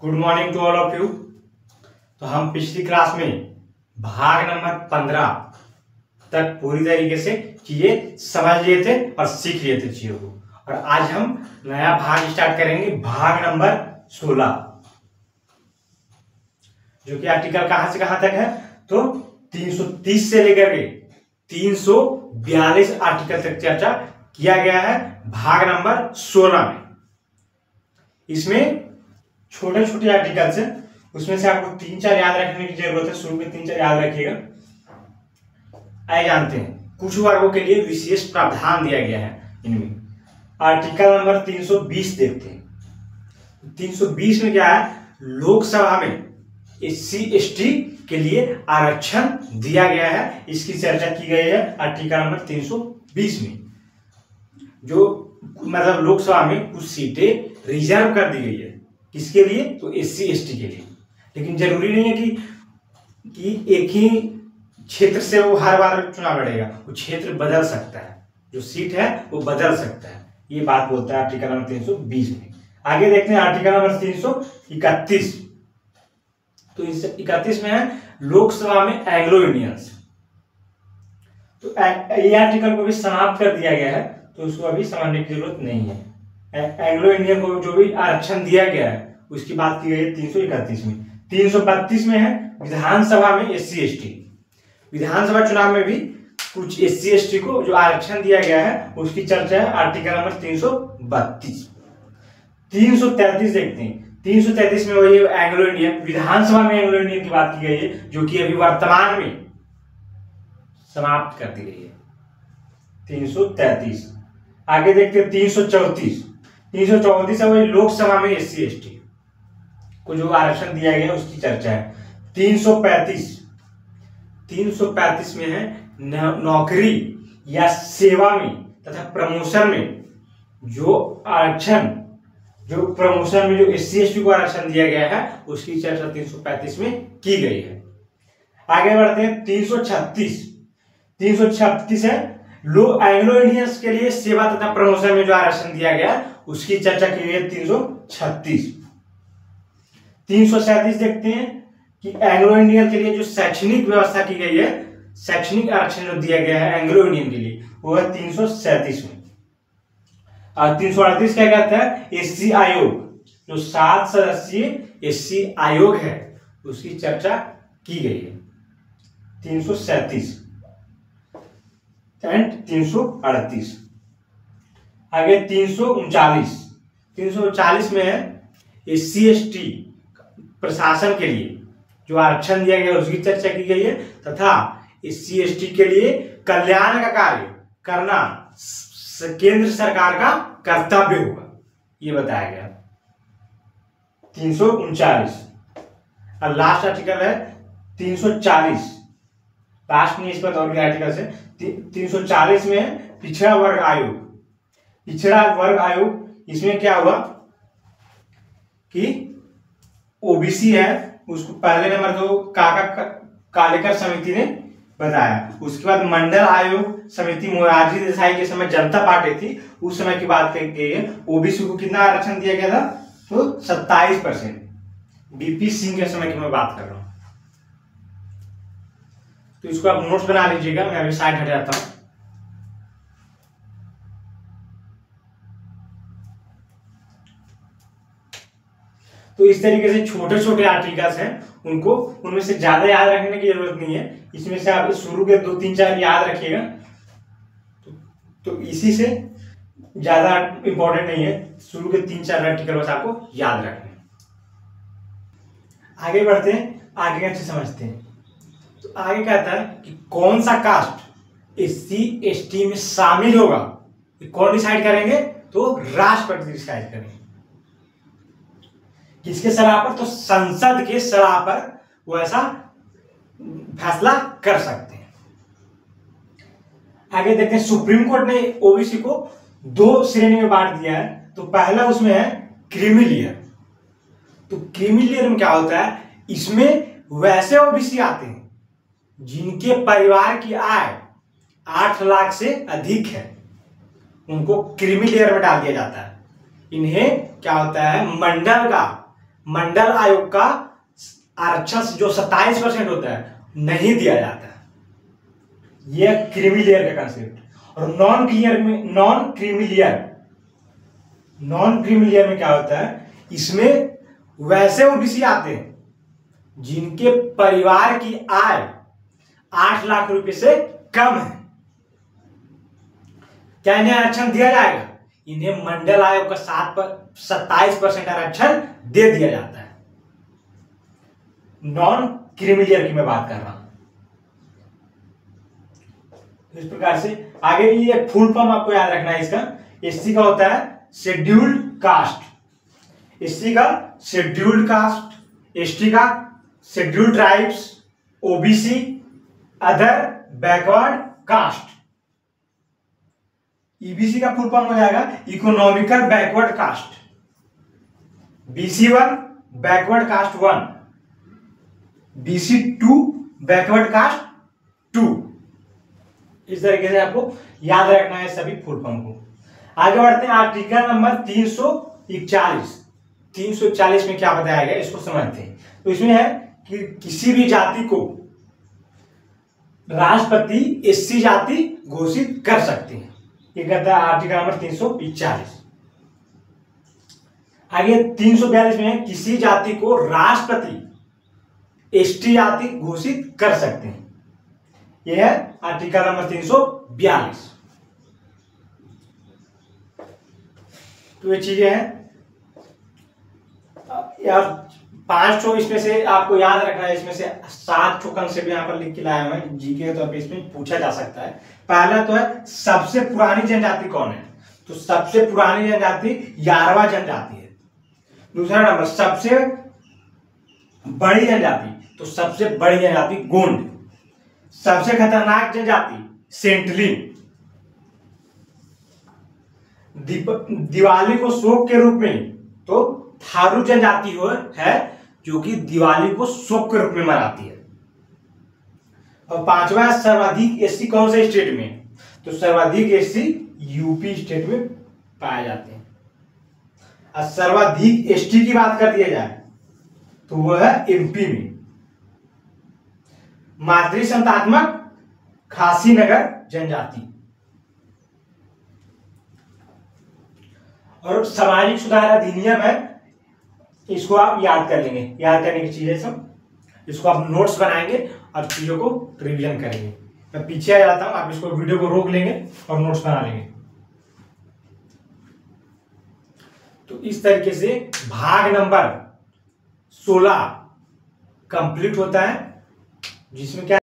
Good morning to all of you. तो हम पिछली क्लास में भाग नंबर 15 तक पूरी तरीके से चीजें समझ लिए थे और सीख लिए थे चीजों को, और आज हम नया भाग स्टार्ट करेंगे, भाग नंबर 16, जो कि आर्टिकल कहां से कहां तक है, तो 330 से लेकर के 342 आर्टिकल तक चर्चा किया गया है भाग नंबर 16 में। इसमें छोटे छोटे आर्टिकल्स हैं, उसमें से आपको 3-4 याद रखने की जरूरत है। शुरू में 3-4 याद रखिएगा। आइए जानते हैं, कुछ वर्गों के लिए विशेष प्रावधान दिया गया है इनमें। आर्टिकल नंबर 320 देखते हैं। 320 में क्या है, लोकसभा में SC/ST के लिए आरक्षण दिया गया है, इसकी चर्चा की गई है आर्टिकल नंबर 320 में। जो मतलब लोकसभा में कुछ सीटें रिजर्व कर दी गई है, किसके लिए, तो SC/ST के लिए। लेकिन जरूरी नहीं है कि एक ही क्षेत्र से वो हर बार चुनाव लड़ेगा, वो क्षेत्र बदल सकता है, जो सीट है वो बदल सकता है, ये बात बोलता है आर्टिकल नंबर 320 में। आगे देखते हैं आर्टिकल नंबर 331। तो इस 31 में है लोकसभा में एंग्लो इंडियंस। तो ये आर्टिकल को भी समाप्त कर दिया गया है, तो उसको अभी समझने की जरूरत नहीं है। एंग्लो इंडियन को जो भी आरक्षण दिया गया है उसकी बात की गई है 331 में। 332 में है विधानसभा में SC/ST। विधानसभा चुनाव में भी कुछ SC/ST को जो आरक्षण दिया गया है उसकी चर्चा है आर्टिकल नंबर 332। 333 देखते हैं। 333 में वही एंग्लो इंडियन, विधानसभा में एंग्लो इंडियन की बात की गई है, जो कि अभी वर्तमान में समाप्त कर दी गई है। 333। आगे देखते हैं 334। 334 है वही लोकसभा में SC/ST को जो आरक्षण दिया गया उसकी चर्चा है। 335 में है नौकरी या सेवा में तथा प्रमोशन में जो आरक्षण, जो प्रमोशन में जो SC/ST को आरक्षण दिया गया है उसकी चर्चा 335 में की गई है। आगे बढ़ते हैं 336। 336 है एंग्लो इंडियंस के लिए सेवा तथा प्रमोशन में जो आरक्षण दिया गया उसकी चर्चा की गई है 336। 337 देखते हैं कि एंग्लो इंडियन के लिए जो शैक्षणिक व्यवस्था की गई है, शैक्षणिक आरक्षण जो दिया गया है एंग्लो इंडियन के लिए, वो है 337 में। और 338 क्या कहता है, SC आयोग, जो 7 सदस्यीय SC आयोग है उसकी चर्चा की गई है। 337 एंड 338। आगे 339। 339 में है SC/ST प्रशासन के लिए जो आरक्षण दिया गया उसकी चर्चा की गई है, तथा SC/ST के लिए कल्याण का कार्य करना केंद्र सरकार का कर्तव्य होगा, ये बताया गया। 339। और लास्ट आर्टिकल है 340। लास्ट में इस पर और भी आर्टिकल है। 340 में है पिछड़ा वर्ग आयोग। पिछड़ा वर्ग आयोग, इसमें क्या हुआ कि OBC है, उसको पहले नंबर तो कालेकर समिति ने बताया। उसके बाद मंडल आयोग समिति मोरारजी देसाई के समय जनता पार्टी थी, उस समय की बात कही है। OBC को कितना आरक्षण दिया गया था, तो 27%। BP सिंह के समय की मैं बात कर रहा हूं, तो इसको आप नोट्स बना लीजिएगा, मैं अभी साइड हट जाता हूं। तो इस तरीके से छोटे छोटे आर्टिकल्स हैं, उनको उनमें से ज्यादा याद रखने की जरूरत नहीं है। इसमें से आप शुरू के 2-3-4 याद रखिएगा, तो इसी से ज्यादा इंपॉर्टेंट नहीं है। शुरू के 3-4 आर्टिकल बस आपको याद रखने। आगे बढ़ते हैं, आगे अच्छे समझते हैं। तो आगे कहता है कि कौन सा कास्ट SC/ST में शामिल होगा, कौन डिसाइड करेंगे, तो राष्ट्रपति डिसाइड करेंगे। किसके सलाह पर, तो संसद के सलाह पर वो ऐसा फैसला कर सकते हैं। आगे देखते हैं, सुप्रीम कोर्ट ने OBC को 2 श्रेणी में बांट दिया है। तो पहला उसमें है क्रीमी लेयर। तो क्रीमी लेयर में क्या होता है, इसमें वैसे OBC आते हैं जिनके परिवार की आय 8 लाख से अधिक है, उनको क्रीमी लेयर में डाल दिया जाता है। इन्हें क्या होता है, मंडल आयोग का आरक्षण जो 27% होता है नहीं दिया जाता है। यह क्रीमी लेयर का कंसेप्ट। और नॉन क्रीमी लेयर में क्या होता है, इसमें वैसे ओबीसी आते हैं जिनके परिवार की आय 8 लाख रुपए से कम है। क्या इन्हें आरक्षण दिया जाएगा? इन्हें मंडल आयोग का 27% आरक्षण दे दिया जाता है। नॉन क्रीमिलियर की मैं बात कर रहा हूं। इस प्रकार से आगे भी एक फुल फॉर्म आपको याद रखना है इसका। एससी का होता है शेड्यूल्ड कास्ट, एससी का शेड्यूल्ड कास्ट, एसटी का scheduled tribes, OBC other backward caste, EBC का फुल फॉर्म हो जाएगा economical backward caste, BC1 backward caste 1, BC2 backward caste 2। इस तरीके से आपको याद रखना है सभी फुल फॉर्म को। आगे बढ़ते हैं आर्टिकल नंबर 341। 341 में क्या बताया गया इसको समझते हैं। तो इसमें है कि किसी भी जाति को राष्ट्रपति एससी जाति घोषित कर सकते हैं। ये कहता है आर्टिकल नंबर 341। आगे 342 में है किसी जाति को राष्ट्रपति एसटी जाति घोषित कर सकते हैं। यह है आर्टिकल नंबर 342। तो ये चीजें हैं यार। 5 ठो इसमें से आपको याद रखना है। इसमें से 7 ठो कंसेप्ट यहाँ पर लिख के लाया हूं जीके के तौर पे, इसमें पूछा जा सकता है। पहला तो है सबसे पुरानी जनजाति कौन है, तो सबसे पुरानी जनजाति यारवा जनजाति है। दूसरा नंबर सबसे बड़ी जनजाति, तो सबसे बड़ी जनजाति गोंड। सबसे खतरनाक जनजाति सेंटलिन। दिवाली को शोक के रूप में तो थारू जनजाति है जो कि दिवाली को शोक के रूप में मनाती है। और 5वां सर्वाधिक एससी कौन से स्टेट में, तो सर्वाधिक एससी यूपी स्टेट में पाए जाते हैं। और सर्वाधिक एसटी की बात कर दिया जाए तो वह है एमपी में। मातृ संतात्मक खासी नगर जनजाति। और सामाजिक सुधार अधिनियम है, इसको आप याद कर लेंगे। याद करने की चीजें सब, इसको आप नोट्स बनाएंगे और चीजों को रिवीजन करेंगे। मैं पीछे आ जाता हूं, आप इसको वीडियो को रोक लेंगे और नोट्स बना लेंगे। तो इस तरीके से भाग नंबर 16 कंप्लीट होता है, जिसमें क्या